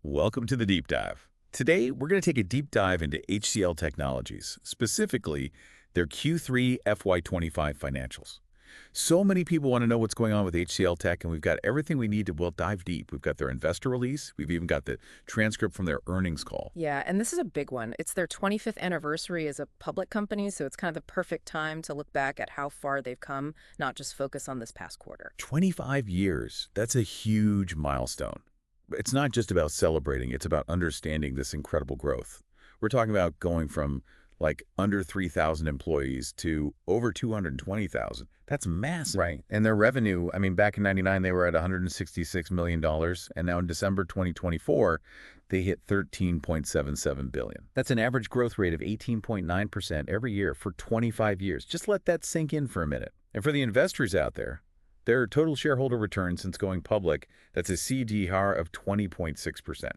Welcome to the Deep Dive. Today, we're going to take a deep dive into HCL Technologies, specifically their Q3 FY25 financials. So many people want to know what's going on with HCL Tech, and we've got everything we need to, well, dive deep. We've got their investor release. We've even got the transcript from their earnings call. Yeah, and this is a big one. It's their 25th anniversary as a public company, so it's kind of the perfect time to look back at how far they've come, not just focus on this past quarter. 25 years. That's a huge milestone. It's not just about celebrating. It's about understanding this incredible growth. We're talking about going from like under 3,000 employees to over 220,000. That's massive. Right. And their revenue, I mean, back in 99, they were at $166 million. And now in December 2024, They hit $13.77 billion. That's an average growth rate of 18.9% every year for 25 years. Just let that sink in for a minute. And for the investors out there, their total shareholder return since going public, that's a CDR of 20.6%.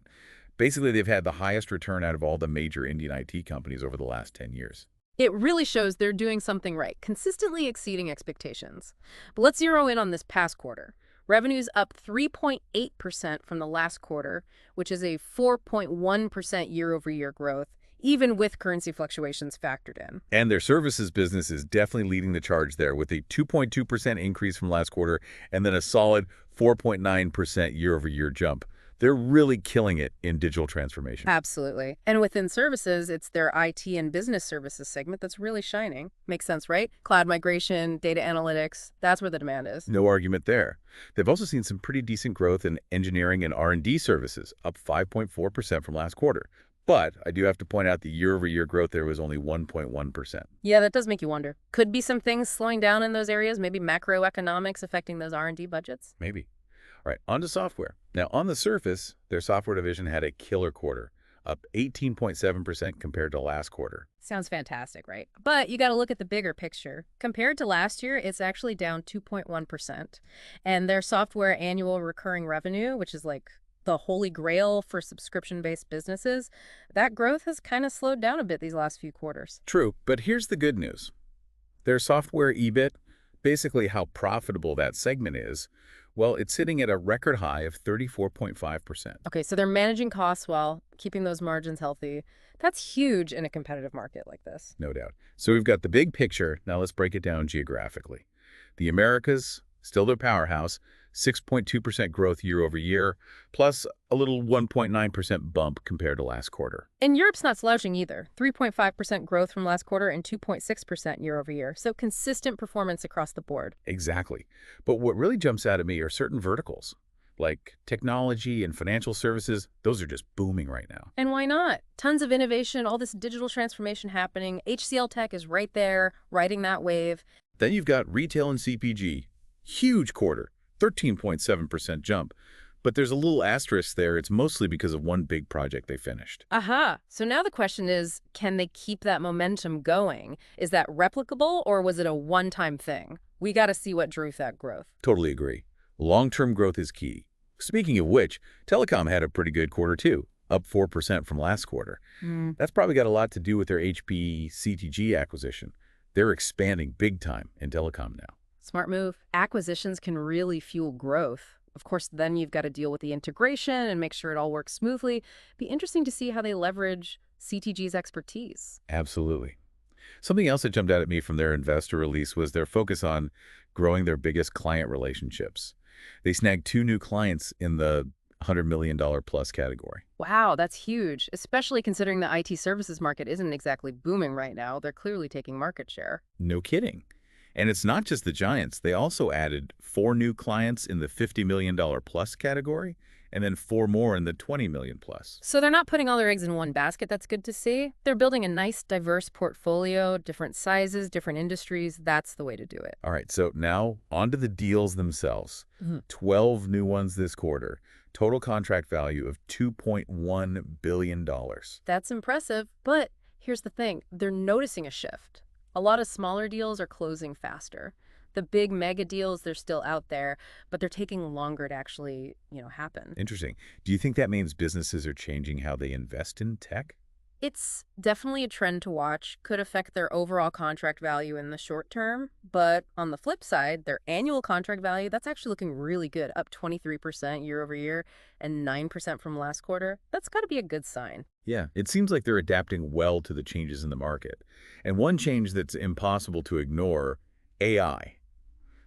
Basically, they've had the highest return out of all the major Indian IT companies over the last 10 years. It really shows they're doing something right, consistently exceeding expectations. But let's zero in on this past quarter. Revenue's up 3.8% from the last quarter, which is a 4.1% year-over-year growth, even with currency fluctuations factored in. And their services business is definitely leading the charge there with a 2.2% increase from last quarter and then a solid 4.9% year-over-year jump. They're really killing it in digital transformation. Absolutely. And within services, it's their IT and business services segment that's really shining. Makes sense, right? Cloud migration, data analytics, that's where the demand is. No argument there. They've also seen some pretty decent growth in engineering and R&D services, up 5.4% from last quarter. But I do have to point out the year-over-year growth there was only 1.1%. Yeah, that does make you wonder. Could be some things slowing down in those areas, maybe macroeconomics affecting those R&D budgets? Maybe. All right, on to software. Now, on the surface, their software division had a killer quarter, up 18.7% compared to last quarter. Sounds fantastic, right? But you got to look at the bigger picture. Compared to last year, it's actually down 2.1%. And their software annual recurring revenue, which is like the holy grail for subscription-based businesses, that growth has kind of slowed down a bit these last few quarters. True, but here's the good news. Their software EBIT, basically how profitable that segment is, well, it's sitting at a record high of 34.5%. Okay, so they're managing costs while keeping those margins healthy. That's huge in a competitive market like this. No doubt. So we've got the big picture. Now let's break it down geographically. The Americas, still their powerhouse, 6.2% growth year over year, plus a little 1.9% bump compared to last quarter. And Europe's not slouching either. 3.5% growth from last quarter and 2.6% year over year. So consistent performance across the board. Exactly. But what really jumps out at me are certain verticals, like technology and financial services. Those are just booming right now. And why not? Tons of innovation, all this digital transformation happening. HCL Tech is right there, riding that wave. Then you've got retail and CPG. Huge quarter, 13.7% jump. But there's a little asterisk there. It's mostly because of one big project they finished. Aha. So now the question is, can they keep that momentum going? Is that replicable or was it a one-time thing? We got to see what drove that growth. Totally agree. Long-term growth is key. Speaking of which, telecom had a pretty good quarter too, up 4% from last quarter. That's probably got a lot to do with their HP CTG acquisition. They're expanding big time in telecom now. Smart move. Acquisitions can really fuel growth. Of course, then you've got to deal with the integration and make sure it all works smoothly. Be interesting to see how they leverage CTG's expertise. Absolutely. Something else that jumped out at me from their investor release was their focus on growing their biggest client relationships. They snagged 2 new clients in the $100 million plus category. Wow, that's huge, especially considering the IT services market isn't exactly booming right now. They're clearly taking market share. No kidding. And it's not just the giants. They also added 4 new clients in the $50 million plus category, and then 4 more in the $20 million plus. So they're not putting all their eggs in one basket. That's good to see. They're building a nice, diverse portfolio, different sizes, different industries. That's the way to do it. All right, so now on to the deals themselves. 12 new ones this quarter. Total contract value of $2.1 billion. That's impressive, but here's the thing. They're noticing a shift. A lot of smaller deals are closing faster. The big mega deals, they're still out there, but they're taking longer to actually, happen. Interesting. Do you think that means businesses are changing how they invest in tech? It's definitely a trend to watch, could affect their overall contract value in the short term, but on the flip side, their annual contract value, that's actually looking really good, up 23% year over year and 9% from last quarter. That's got to be a good sign. Yeah, it seems like they're adapting well to the changes in the market. And one change that's impossible to ignore, AI.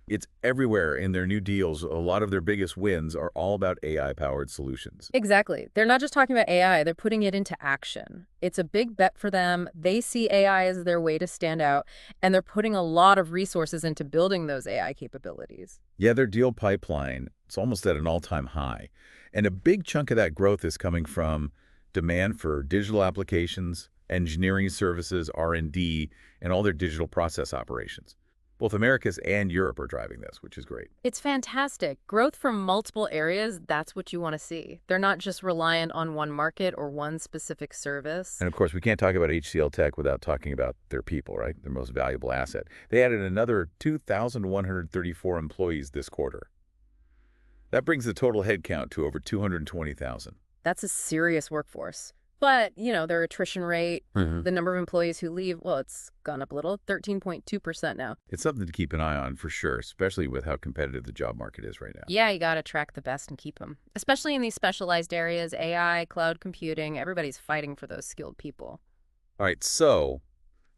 It's everywhere in their new deals. A lot of their biggest wins are all about AI-powered solutions. Exactly. They're not just talking about AI, they're putting it into action. It's a big bet for them. They see AI as their way to stand out, and they're putting a lot of resources into building those AI capabilities. Yeah, their deal pipeline, it's almost at an all-time high. And a big chunk of that growth is coming from demand for digital applications, engineering services, R&D, and all their digital process operations. Both Americas and Europe are driving this, which is great. It's fantastic. Growth from multiple areas, that's what you want to see. They're not just reliant on one market or one specific service. And of course, we can't talk about HCL Tech without talking about their people, right? Their most valuable asset. They added another 2,134 employees this quarter. That brings the total headcount to over 220,000. That's a serious workforce. But, their attrition rate, the number of employees who leave, well, it's gone up a little, 13.2% now. It's something to keep an eye on for sure, especially with how competitive the job market is right now. Yeah, you got to track the best and keep them. Especially in these specialized areas, AI, cloud computing, everybody's fighting for those skilled people. All right, so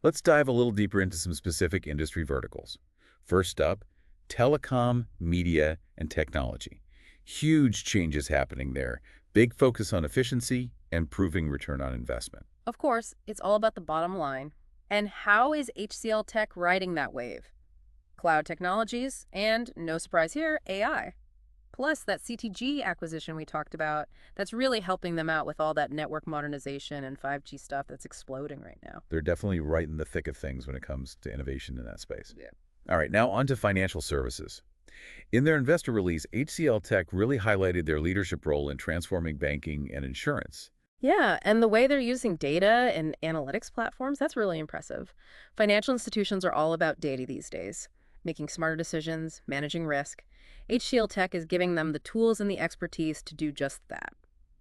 let's dive a little deeper into some specific industry verticals. First up, telecom, media, and technology. Huge changes happening there. Big focus on efficiency and proving return on investment. Of course, it's all about the bottom line. And how is HCL Tech riding that wave? Cloud technologies and, no surprise here, AI. Plus, that CTG acquisition we talked about, that's really helping them out with all that network modernization and 5G stuff that's exploding right now. They're definitely right in the thick of things when it comes to innovation in that space. Yeah. All right, now on to financial services. In their investor release, HCL Tech really highlighted their leadership role in transforming banking and insurance. Yeah, and the way they're using data and analytics platforms, that's really impressive. Financial institutions are all about data these days, making smarter decisions, managing risk. HCL Tech is giving them the tools and the expertise to do just that.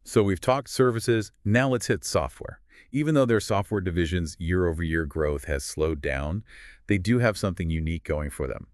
So we've talked services, now let's hit software. Even though their software division's year-over-year growth has slowed down, they do have something unique going for them.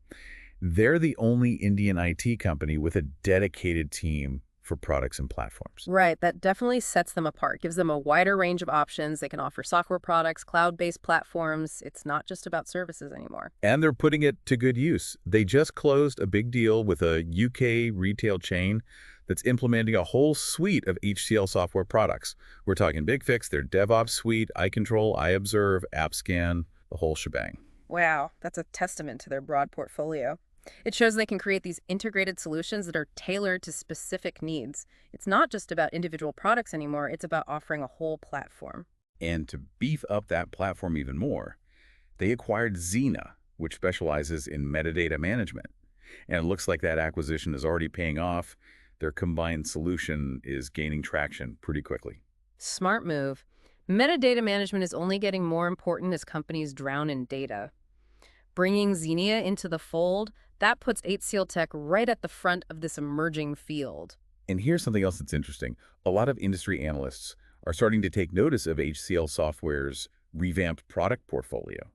They're the only Indian IT company with a dedicated team for products and platforms. Right, that definitely sets them apart, gives them a wider range of options. They can offer software products, cloud-based platforms. It's not just about services anymore. And they're putting it to good use. They just closed a big deal with a UK retail chain that's implementing a whole suite of HCL software products. We're talking BigFix, their DevOps suite, iControl, iObserve, AppScan, the whole shebang. Wow, that's a testament to their broad portfolio. It shows they can create these integrated solutions that are tailored to specific needs. It's not just about individual products anymore, it's about offering a whole platform. And to beef up that platform even more, they acquired Xena, which specializes in metadata management. And it looks like that acquisition is already paying off. Their combined solution is gaining traction pretty quickly. Smart move. Metadata management is only getting more important as companies drown in data. Bringing Xenia into the fold, that puts HCL Tech right at the front of this emerging field. And here's something else that's interesting. A lot of industry analysts are starting to take notice of HCL Software's revamped product portfolio.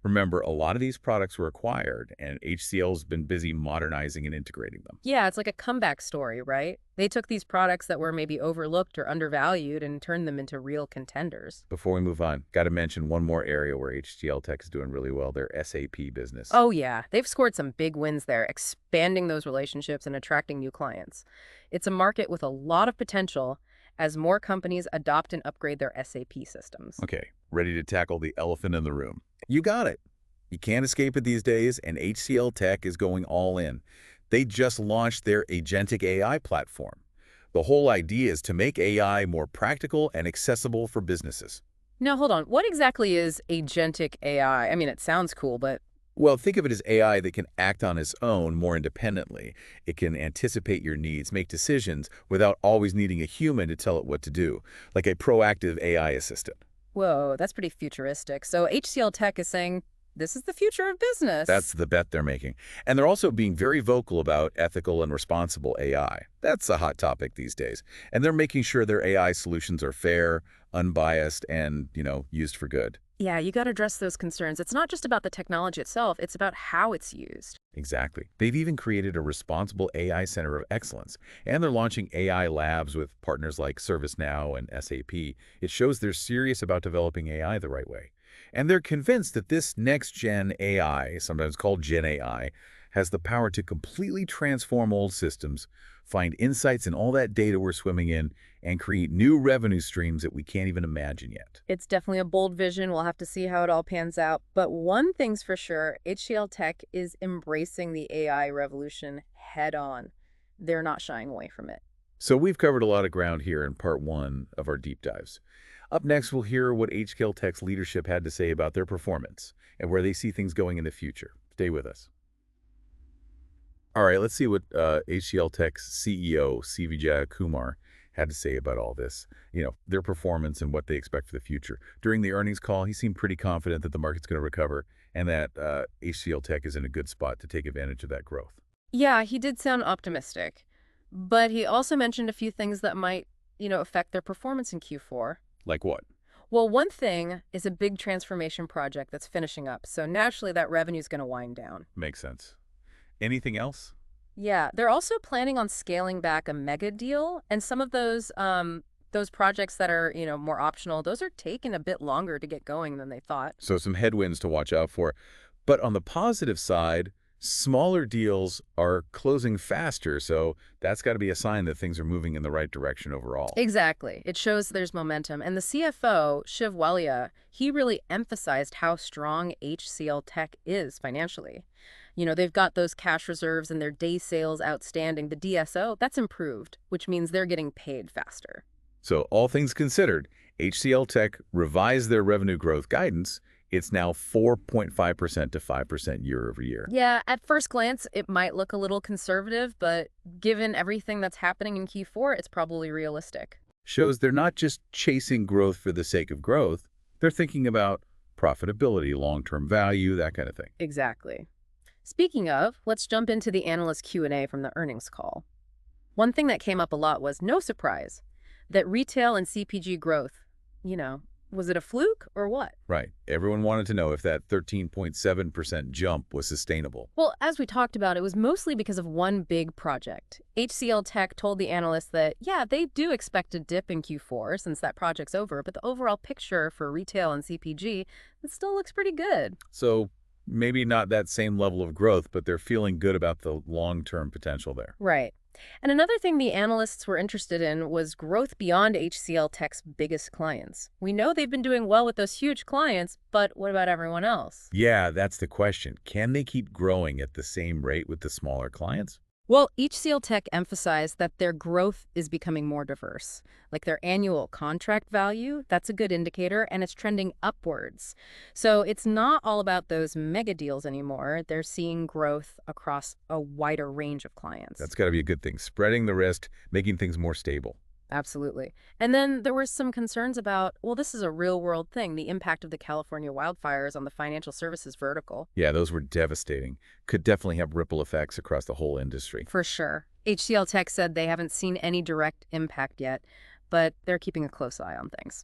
Remember, a lot of these products were acquired, and HCL's been busy modernizing and integrating them. Yeah, it's like a comeback story, right? They took these products that were maybe overlooked or undervalued and turned them into real contenders. Before we move on, got to mention one more area where HCL Tech is doing really well, their SAP business. Oh yeah, they've scored some big wins there, expanding those relationships and attracting new clients. It's a market with a lot of potential as more companies adopt and upgrade their SAP systems. Okay, ready to tackle the elephant in the room. You got it. You can't escape it these days, and HCL Tech is going all in. They just launched their agentic AI platform. The whole idea is to make AI more practical and accessible for businesses. Now, hold on. What exactly is agentic AI? I mean, it sounds cool, but... Well, think of it as AI that can act on its own more independently. It can anticipate your needs, make decisions without always needing a human to tell it what to do, like a proactive AI assistant. Whoa, that's pretty futuristic. So HCL Tech is saying, this is the future of business. That's the bet they're making. And they're also being very vocal about ethical and responsible AI. That's a hot topic these days. And they're making sure their AI solutions are fair, unbiased and, used for good. Yeah, you got to address those concerns. It's not just about the technology itself, it's about how it's used. Exactly. They've even created a responsible AI center of excellence, and they're launching AI labs with partners like ServiceNow and SAP. It shows they're serious about developing AI the right way. And they're convinced that this next-gen AI, sometimes called Gen AI, has the power to completely transform old systems, find insights in all that data we're swimming in, and create new revenue streams that we can't even imagine yet. It's definitely a bold vision. We'll have to see how it all pans out. But one thing's for sure, HCL Tech is embracing the AI revolution head on. They're not shying away from it. So we've covered a lot of ground here in part one of our deep dives. Up next, we'll hear what HCL Tech's leadership had to say about their performance and where they see things going in the future. Stay with us. All right, let's see what HCL Tech's CEO, C. Vijaya Kumar, had to say about all this, their performance and what they expect for the future. During the earnings call, he seemed pretty confident that the market's going to recover and that HCL Tech is in a good spot to take advantage of that growth. Yeah, he did sound optimistic. But he also mentioned a few things that might, affect their performance in Q4. Like what? Well, one thing is a big transformation project that's finishing up. So naturally, that revenue is going to wind down. Makes sense. Anything else? Yeah, they're also planning on scaling back a mega deal, and some of those projects that are, more optional, those are taking a bit longer to get going than they thought. So some headwinds to watch out for. But on the positive side, smaller deals are closing faster, so that's got to be a sign that things are moving in the right direction overall. Exactly. It shows there's momentum. And the CFO, Shiv Walia, he really emphasized how strong HCL Tech is financially. They've got those cash reserves and their day sales outstanding. The DSO, that's improved, which means they're getting paid faster. So all things considered, HCL Tech revised their revenue growth guidance. It's now 4.5% to 5% year over year. Yeah, at first glance, it might look a little conservative, but given everything that's happening in Q4, it's probably realistic. Shows they're not just chasing growth for the sake of growth. They're thinking about profitability, long-term value, that kind of thing. Exactly. Speaking of, let's jump into the analyst Q&A from the earnings call. One thing that came up a lot was, no surprise, that retail and CPG growth, was it a fluke or what? Right. Everyone wanted to know if that 13.7% jump was sustainable. Well, as we talked about, it was mostly because of one big project. HCL Tech told the analysts that, yeah, they do expect a dip in Q4 since that project's over, but the overall picture for retail and CPG, it still looks pretty good. So maybe not that same level of growth, but they're feeling good about the long-term potential there. Right. And another thing the analysts were interested in was growth beyond HCL Tech's biggest clients. We know they've been doing well with those huge clients, but what about everyone else? Yeah, that's the question. Can they keep growing at the same rate with the smaller clients? Well, HCL Tech emphasized that their growth is becoming more diverse. Like their annual contract value, that's a good indicator, and it's trending upwards. So it's not all about those mega deals anymore. They're seeing growth across a wider range of clients. That's got to be a good thing. Spreading the risk, making things more stable. Absolutely. And then there were some concerns about, well, this is a real-world thing, the impact of the California wildfires on the financial services vertical. Yeah, those were devastating. Could definitely have ripple effects across the whole industry. For sure. HCL Tech said they haven't seen any direct impact yet, but they're keeping a close eye on things.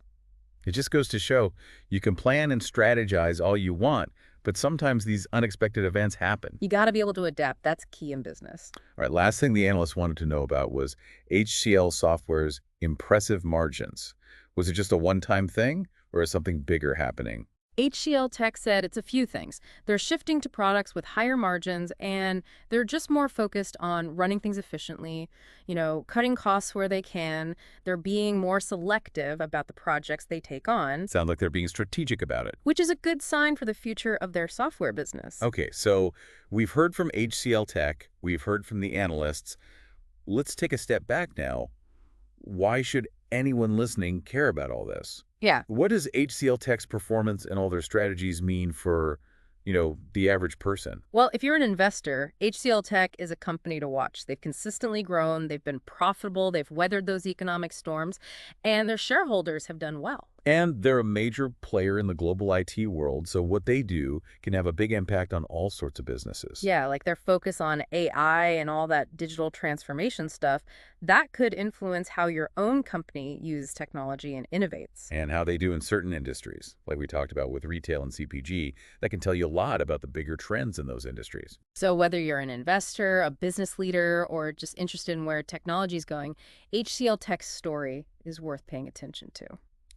It just goes to show you can plan and strategize all you want, but sometimes these unexpected events happen. You got to be able to adapt. That's key in business. All right, last thing the analysts wanted to know about was HCL Software's impressive margins. Was it just a one-time thing, or is something bigger happening? HCL Tech said it's a few things. They're shifting to products with higher margins, and they're just more focused on running things efficiently, cutting costs where they can. They're being more selective about the projects they take on. Sounds like they're being strategic about it. Which is a good sign for the future of their software business. Okay, so we've heard from HCL Tech. We've heard from the analysts. Let's take a step back now. Why should anyone listening care about all this? Yeah. What does HCL Tech's performance and all their strategies mean for, the average person? Well, if you're an investor, HCL Tech is a company to watch. They've consistently grown, they've been profitable, they've weathered those economic storms, and their shareholders have done well. And they're a major player in the global IT world, so what they do can have a big impact on all sorts of businesses. Yeah, like their focus on AI and all that digital transformation stuff, that could influence how your own company uses technology and innovates. And how they do in certain industries, like we talked about with retail and CPG, that can tell you a lot about the bigger trends in those industries. So whether you're an investor, a business leader, or just interested in where technology is going, HCL Tech's story is worth paying attention to.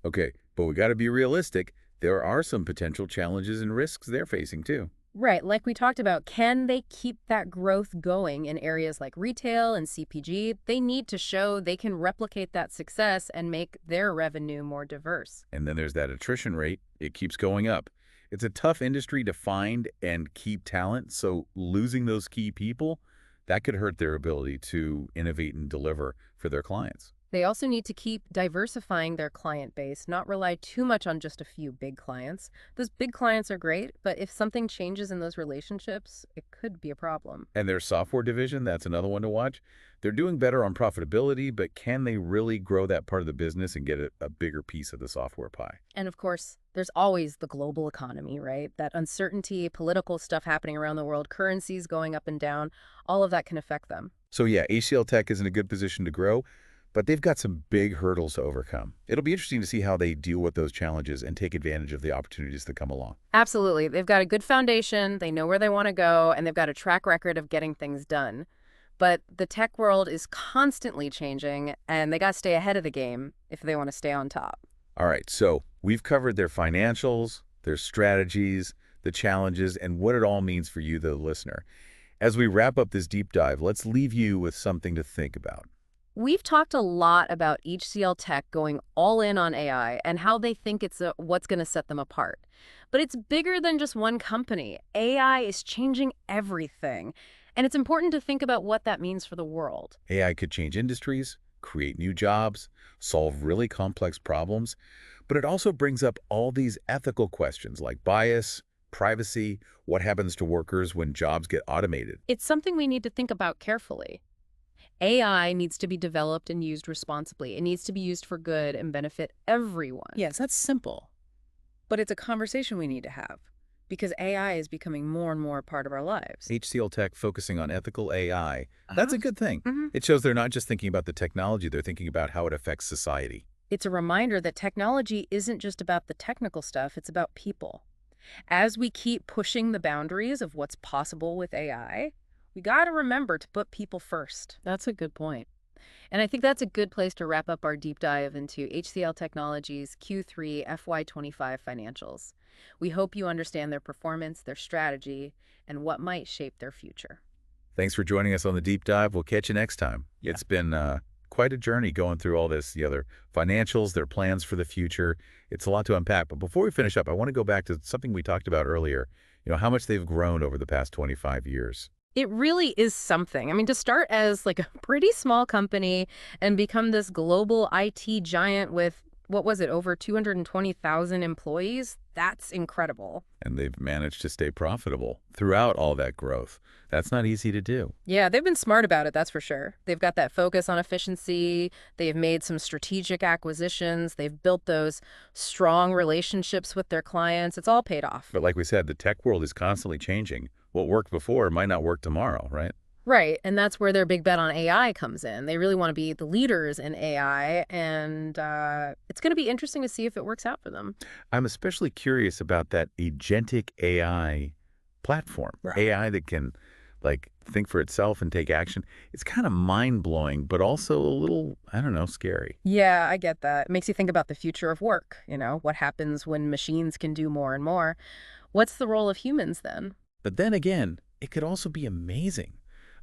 Okay, but we got to be realistic. There are some potential challenges and risks they're facing too. Right, like we talked about, can they keep that growth going in areas like retail and CPG? They need to show they can replicate that success and make their revenue more diverse. And then there's that attrition rate. It keeps going up. It's a tough industry to find and keep talent, so losing those key people, that could hurt their ability to innovate and deliver for their clients. They also need to keep diversifying their client base, not rely too much on just a few big clients. Those big clients are great, but if something changes in those relationships, it could be a problem. And their software division, that's another one to watch. They're doing better on profitability, but can they really grow that part of the business and get a bigger piece of the software pie? And of course, there's always the global economy, right? That uncertainty, political stuff happening around the world, currencies going up and down, all of that can affect them. So yeah, HCL Tech is in a good position to grow, but they've got some big hurdles to overcome. It'll be interesting to see how they deal with those challenges and take advantage of the opportunities that come along. Absolutely. They've got a good foundation, they know where they want to go, and they've got a track record of getting things done. But the tech world is constantly changing, and they got to stay ahead of the game if they want to stay on top. All right, so we've covered their financials, their strategies, the challenges, and what it all means for you, the listener. As we wrap up this deep dive, let's leave you with something to think about. We've talked a lot about HCL Tech going all in on AI and how they think it's what's going to set them apart. But it's bigger than just one company. AI is changing everything. And it's important to think about what that means for the world. AI could change industries, create new jobs, solve really complex problems, but it also brings up all these ethical questions like bias, privacy, what happens to workers when jobs get automated. It's something we need to think about carefully. AI needs to be developed and used responsibly. It needs to be used for good and benefit everyone. Yes, that's simple. But it's a conversation we need to have because AI is becoming more and more a part of our lives. HCL Tech focusing on ethical AI, that's a good thing. Mhm. It shows they're not just thinking about the technology, they're thinking about how it affects society. It's a reminder that technology isn't just about the technical stuff, it's about people. As we keep pushing the boundaries of what's possible with AI, we got to remember to put people first. That's a good point. And I think that's a good place to wrap up our deep dive into HCL Technologies Q3 FY25 financials. We hope you understand their performance, their strategy, and what might shape their future. Thanks for joining us on the deep dive. We'll catch you next time. Yeah. It's been quite a journey going through all this, the other financials, their plans for the future. It's a lot to unpack. But before we finish up, I want to go back to something we talked about earlier, how much they've grown over the past 25 years. It really is something. I mean, to start as like a pretty small company and become this global IT giant with, what was it, over 220,000 employees, that's incredible. And they've managed to stay profitable throughout all that growth. That's not easy to do. Yeah, they've been smart about it, that's for sure. They've got that focus on efficiency. They've made some strategic acquisitions. They've built those strong relationships with their clients. It's all paid off. But like we said, the tech world is constantly changing. What worked before might not work tomorrow, right? Right, and that's where their big bet on AI comes in. They really want to be the leaders in AI, and it's going to be interesting to see if it works out for them. I'm especially curious about that agentic AI platform. Right. AI that can think for itself and take action. It's kind of mind-blowing, but also a little, I don't know, scary. Yeah, I get that. It makes you think about the future of work. What happens when machines can do more and more? What's the role of humans then? But then again, it could also be amazing.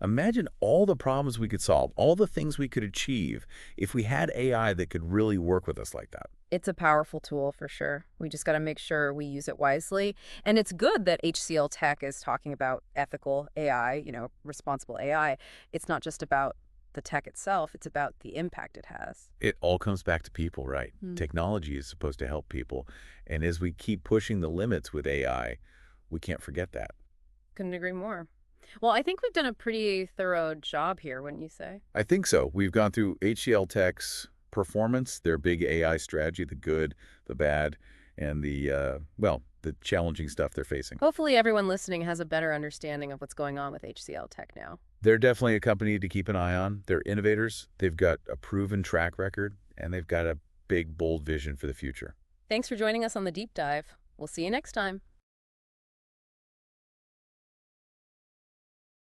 Imagine all the problems we could solve, all the things we could achieve if we had AI that could really work with us like that. It's a powerful tool for sure. We just got to make sure we use it wisely. And it's good that HCL Tech is talking about ethical AI, responsible AI. It's not just about the tech itself, it's about the impact it has. It all comes back to people, right? Technology is supposed to help people. And as we keep pushing the limits with AI, we can't forget that. Couldn't agree more. Well, I think we've done a pretty thorough job here, wouldn't you say? I think so. We've gone through HCL Tech's performance, their big AI strategy, the good, the bad, and the challenging stuff they're facing. Hopefully everyone listening has a better understanding of what's going on with HCL Tech now. They're definitely a company to keep an eye on. They're innovators. They've got a proven track record, and they've got a big, bold vision for the future. Thanks for joining us on the deep dive. We'll see you next time.